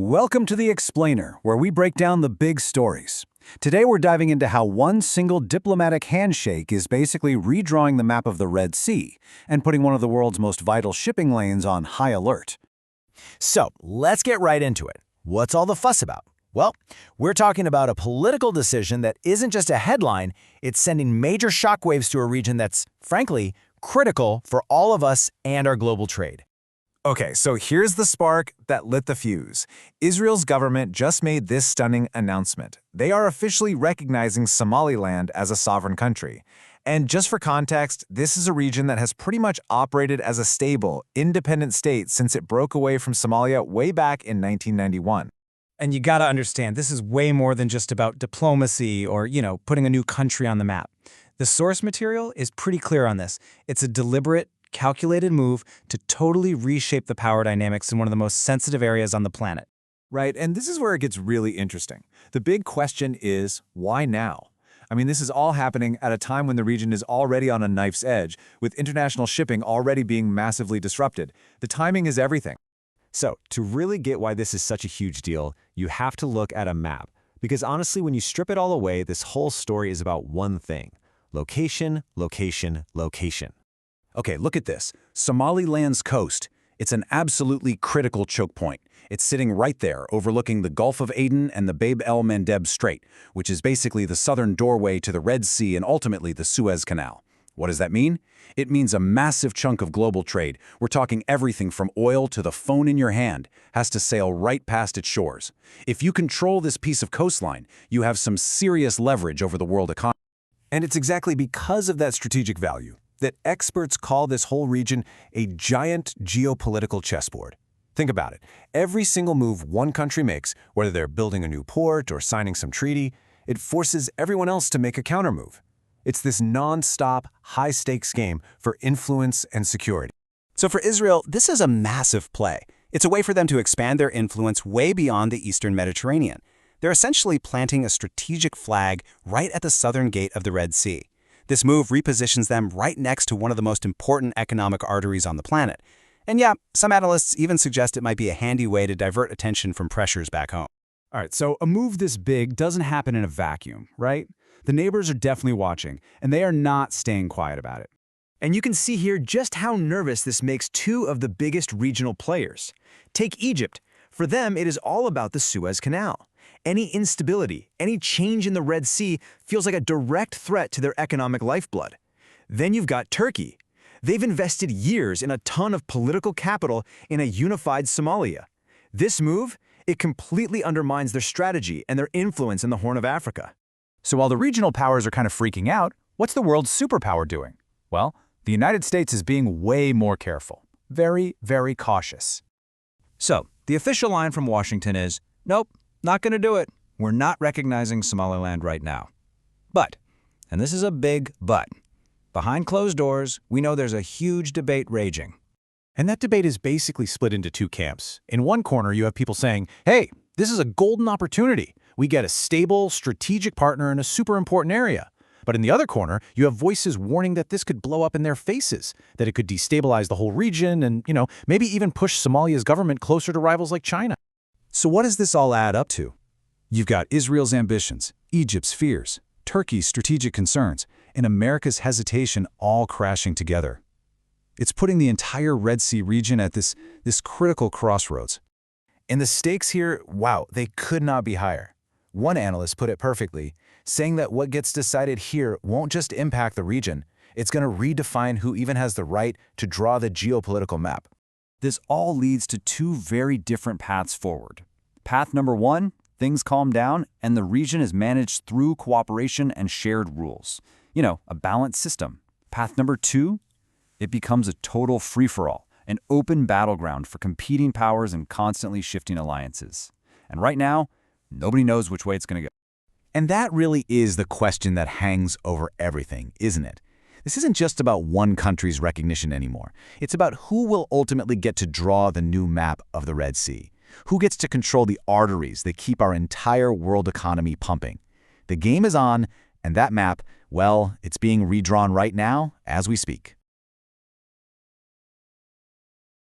Welcome to The Explainer, where we break down the big stories. Today we're diving into how one single diplomatic handshake is basically redrawing the map of the Red Sea and putting one of the world's most vital shipping lanes on high alert. So, let's get right into it. What's all the fuss about? Well, we're talking about a political decision that isn't just a headline, it's sending major shockwaves to a region that's, frankly, critical for all of us and our global trade. Okay, so here's the spark that lit the fuse. Israel's government just made this stunning announcement. They are officially recognizing Somaliland as a sovereign country. And just for context, this is a region that has pretty much operated as a stable, independent state since it broke away from Somalia way back in 1991. And you gotta understand, this is way more than just about diplomacy or, putting a new country on the map. The source material is pretty clear on this. It's a deliberate, calculated move to totally reshape the power dynamics in one of the most sensitive areas on the planet. Right, and this is where it gets really interesting. The big question is, why now? I mean, this is all happening at a time when the region is already on a knife's edge, with international shipping already being massively disrupted. The timing is everything. So, to really get why this is such a huge deal, you have to look at a map. Because honestly, when you strip it all away, this whole story is about one thing. Location, location, location. Okay, look at this. Somaliland's coast. It's an absolutely critical choke point. It's sitting right there, overlooking the Gulf of Aden and the Bab el-Mandab Strait, which is basically the southern doorway to the Red Sea and ultimately the Suez Canal. What does that mean? It means a massive chunk of global trade. We're talking everything from oil to the phone in your hand has to sail right past its shores. If you control this piece of coastline, you have some serious leverage over the world economy. And it's exactly because of that strategic value that experts call this whole region a giant geopolitical chessboard. Think about it. Every single move one country makes, whether they're building a new port or signing some treaty, it forces everyone else to make a countermove. It's this non-stop, high-stakes game for influence and security. So for Israel, this is a massive play. It's a way for them to expand their influence way beyond the Eastern Mediterranean. They're essentially planting a strategic flag right at the southern gate of the Red Sea. This move repositions them right next to one of the most important economic arteries on the planet. And yeah, some analysts even suggest it might be a handy way to divert attention from pressures back home. All right, so a move this big doesn't happen in a vacuum, right? The neighbors are definitely watching, and they are not staying quiet about it. And you can see here just how nervous this makes two of the biggest regional players. Take Egypt. For them, it is all about the Suez Canal. Any instability, any change in the Red Sea feels like a direct threat to their economic lifeblood. Then you've got Turkey. They've invested years in a ton of political capital in a unified Somalia. This move, it completely undermines their strategy and their influence in the Horn of Africa. So while the regional powers are kind of freaking out, what's the world's superpower doing? Well, the United States is being way more careful. Very, very cautious. So, the official line from Washington is, nope, not going to do it. We're not recognizing Somaliland right now. But, and this is a big but, behind closed doors, we know there's a huge debate raging. And that debate is basically split into two camps. In one corner, you have people saying, hey, this is a golden opportunity. We get a stable, strategic partner in a super important area. But in the other corner, you have voices warning that this could blow up in their faces, that it could destabilize the whole region and, maybe even push Somalia's government closer to rivals like China. So what does this all add up to? You've got Israel's ambitions, Egypt's fears, Turkey's strategic concerns, and America's hesitation all crashing together. It's putting the entire Red Sea region at this critical crossroads. And the stakes here, wow, they could not be higher. One analyst put it perfectly, saying that what gets decided here won't just impact the region, it's going to redefine who even has the right to draw the geopolitical map. This all leads to two very different paths forward. Path number one, things calm down and the region is managed through cooperation and shared rules. A balanced system. Path number two, it becomes a total free-for-all, an open battleground for competing powers and constantly shifting alliances. And right now, nobody knows which way it's going to go. And that really is the question that hangs over everything, isn't it? This isn't just about one country's recognition anymore. It's about who will ultimately get to draw the new map of the Red Sea. Who gets to control the arteries that keep our entire world economy pumping? The game is on, and that map, well, it's being redrawn right now as we speak.